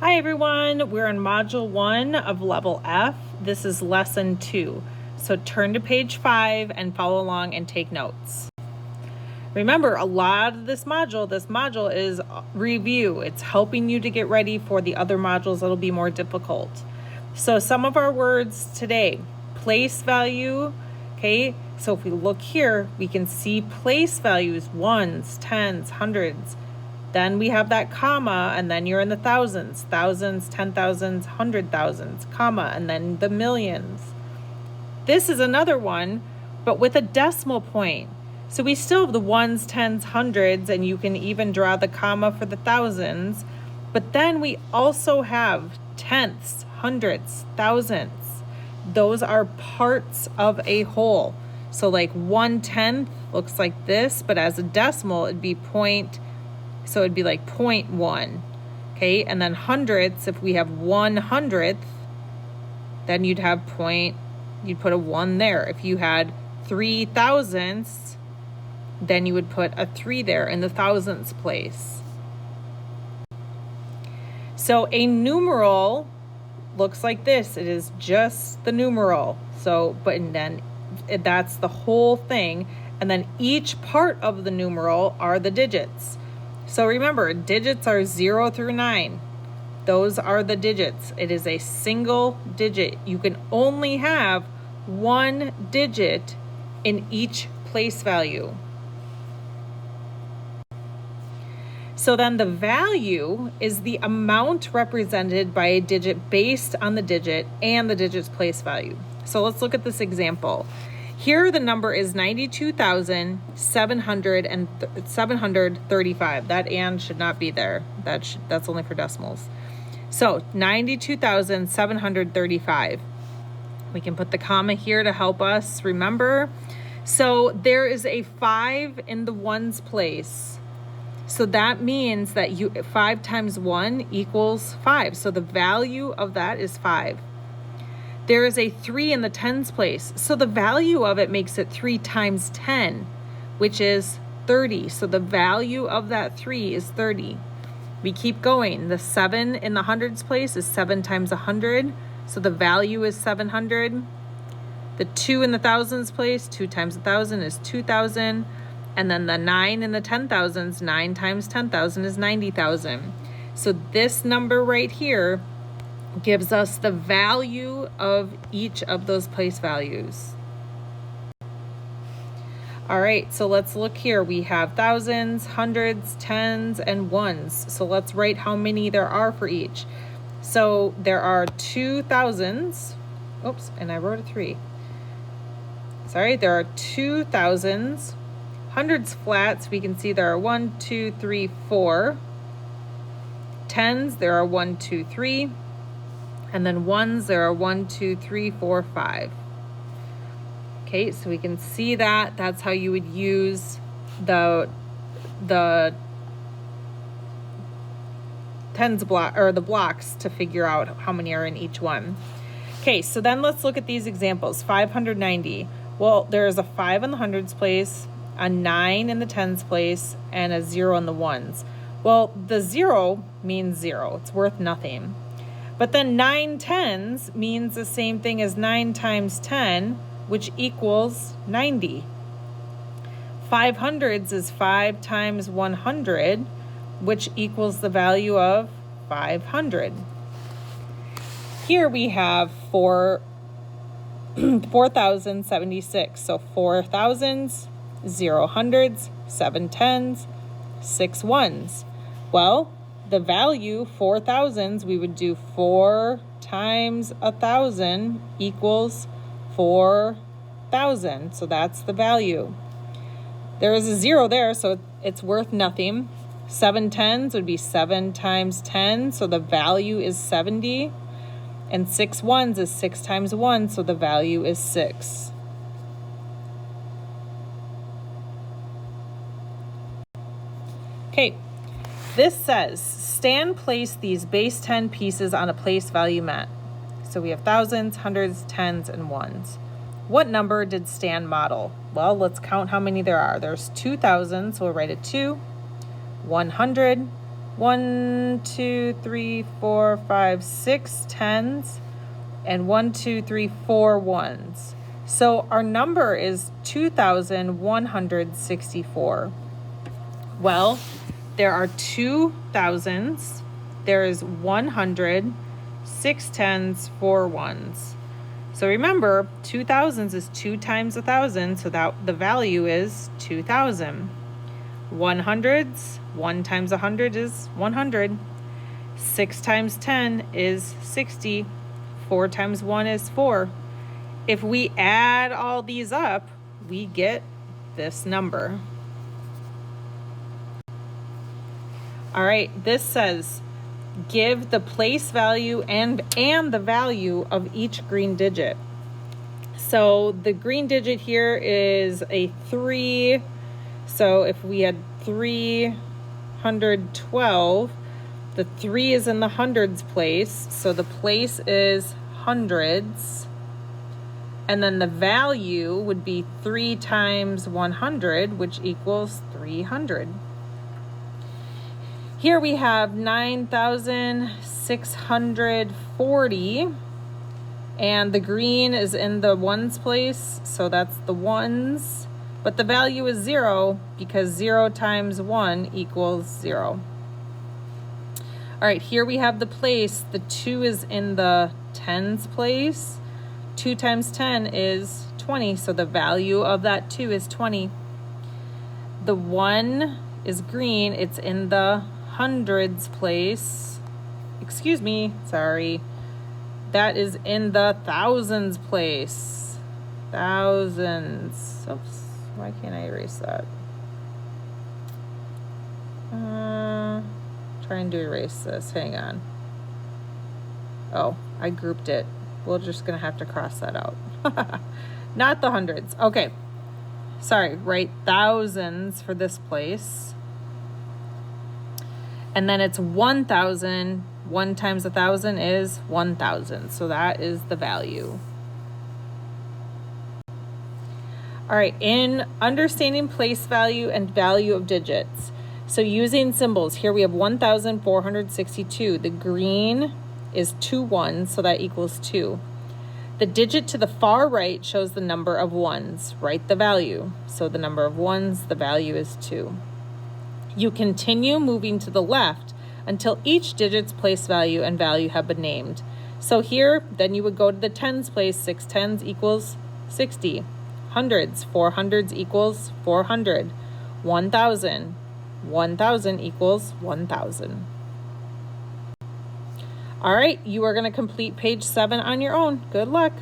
Hi everyone, we're in Module 1 of Level F. This is Lesson 2. So turn to page 5 and follow along and take notes. Remember, a lot of this module is review. It's helping you to get ready for the other modules that'll be more difficult. So some of our words today, place value, okay? So if we look here, we can see place values, ones, tens, hundreds. Then we have that comma, and then you're in the thousands, 10,000s, 100,000s, comma, and then the millions. This is another one, but with a decimal point. So we still have the ones, tens, hundreds, and you can even draw the comma for the thousands. But then we also have tenths, hundreds, thousands. Those are parts of a whole. So like 1/10 looks like this, but as a decimal, it'd be so it'd be like 0.1, okay? And then hundredths, if we have 1/100th, then you'd put a 1 there. If you had 3 thousandths, then you would put a 3 there in the thousandths place. So a numeral looks like this. It is just the numeral. And then that's the whole thing. And then each part of the numeral are the digits. So remember, digits are 0 through 9. Those are the digits. It is a single digit. You can only have one digit in each place value. So then the value is the amount represented by a digit based on the digit and the digit's place value. So let's look at this example. Here the number is 92,735. That and should not be there. That's only for decimals. So 92,735. We can put the comma here to help us remember. So there is a 5 in the ones place. So that means that 5 times 1 equals 5. So the value of that is 5. There is a 3 in the tens place. So the value of it makes it 3 times 10, which is 30. So the value of that 3 is 30. We keep going. The 7 in the hundreds place is 7 times 100. So the value is 700. The 2 in the thousands place, 2 times 1,000 is 2,000. And then the 9 in the 10,000s, 9 times 10,000 is 90,000. So this number right here gives us the value of each of those place values. All right, so let's look here. We have thousands, hundreds, tens, and ones. So let's write how many there are for each. So there are 2 thousands. Oops, and I wrote a 3. Sorry, there are 2 thousands. Hundreds flats, we can see there are 1, 2, 3, 4. Tens, there are 1, 2, 3. And then ones, there are 1, 2, 3, 4, 5. Okay, so we can see that. That's how you would use the tens block or the blocks to figure out how many are in each one. Okay, so then let's look at these examples. 590. Well, there is a 5 in the hundreds place, a 9 in the tens place, and a 0 in the ones. Well, the 0 means 0. It's worth nothing. But then 9 tens means the same thing as 9 times 10, which equals 90. 5 hundreds is 5 times 100, which equals the value of 500. Here we have 4,076. So 4 thousands, 0 hundreds, 7 tens, 6 ones. Well, the value, 4 thousands, we would do 4 times 1,000 equals 4,000. So that's the value. There is a 0 there, so it's worth nothing. 7 tens would be 7 times 10, so the value is 70. And 6 ones is 6 times 1, so the value is 6. Okay. This says, Stan placed these base 10 pieces on a place value mat. So we have thousands, hundreds, tens, and ones. What number did Stan model? Well, let's count how many there are. There's 2,000, so we'll write a 2, 100, 1, 2, 3, 4, 5, 6 tens, and 1, 2, 3, 4 ones. So our number is 2,164. Well, there are 2 thousands, there is 100, 6 tens, 4 ones. So remember, 2 thousands is 2 times 1,000, so that the value is 2,000. 100s, 1 times 100 is 100. 6 times 10 is 60. 4 times 1 is 4. If we add all these up, we get this number. All right, this says, give the place value and the value of each green digit. So the green digit here is a 3. So if we had 312, the 3 is in the hundreds place. So the place is hundreds. And then the value would be 3 times 100, which equals 300. Here we have 9,640, and the green is in the ones place, so that's the ones, but the value is 0 because 0 times 1 equals 0. All right, here we have the place. The 2 is in the tens place. 2 times 10 is 20, so the value of that 2 is 20. The 1 is green. It's in the hundreds place. Excuse me, sorry. That is in the thousands place. Thousands. Oops, why can't I erase that? Trying to erase this, hang on. Oh, I grouped it. We're just gonna have to cross that out. Not the hundreds, okay. Sorry, right, thousands for this place. And then it's 1,000. 1 times 1,000 is 1,000. So that is the value. All right, in understanding place value and value of digits. So using symbols, here we have 1,462. The green is 2 ones, so that equals 2. The digit to the far right shows the number of ones. Write the value. So the number of ones, the value is 2. You continue moving to the left until each digit's place value and value have been named. So here, then you would go to the tens place. 6 tens equals 60. Hundreds, 4 hundreds equals 400. 1,000, 1,000 equals 1,000. All right, you are going to complete page 7 on your own. Good luck.